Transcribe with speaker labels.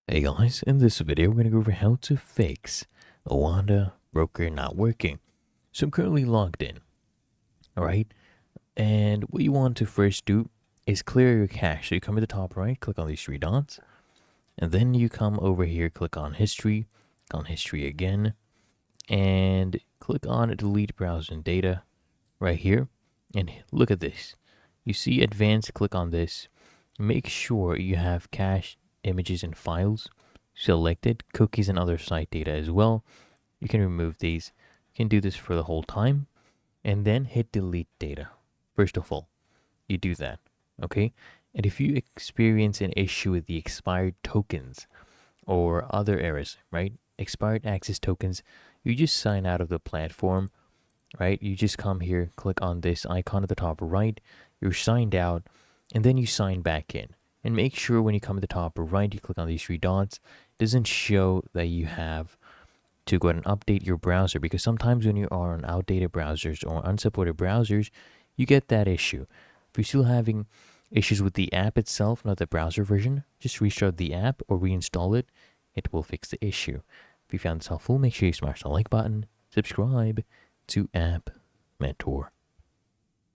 Speaker 1: Hey guys, in this video we're going to go over how to fix OANDA broker not working. So I'm currently logged in, alright? And what you want to first do is clear your cache. So you come to the top right, click on these three dots, and then you come over here, click on history again, and click on delete browser and data right here. And look at this. You see advanced, click on this. Make sure you have cache images and files selected, cookies and other site data as well. You can remove these. You can do this for the whole time and then hit delete data. First of all, you do that, okay? And if you experience an issue with the expired tokens or other errors, right? Expired access tokens, you just sign out of the platform, right? You just come here, click on this icon at the top right, you're signed out, and then you sign back in. And make sure when you come to the top right, you click on these three dots, it doesn't show that you have to go ahead and update your browser, because sometimes when you are on outdated browsers or unsupported browsers, you get that issue. If you're still having issues with the app itself, not the browser version, just restart the app or reinstall it. It will fix the issue. If you found this helpful, make sure you smash the like button, subscribe to App Mentor.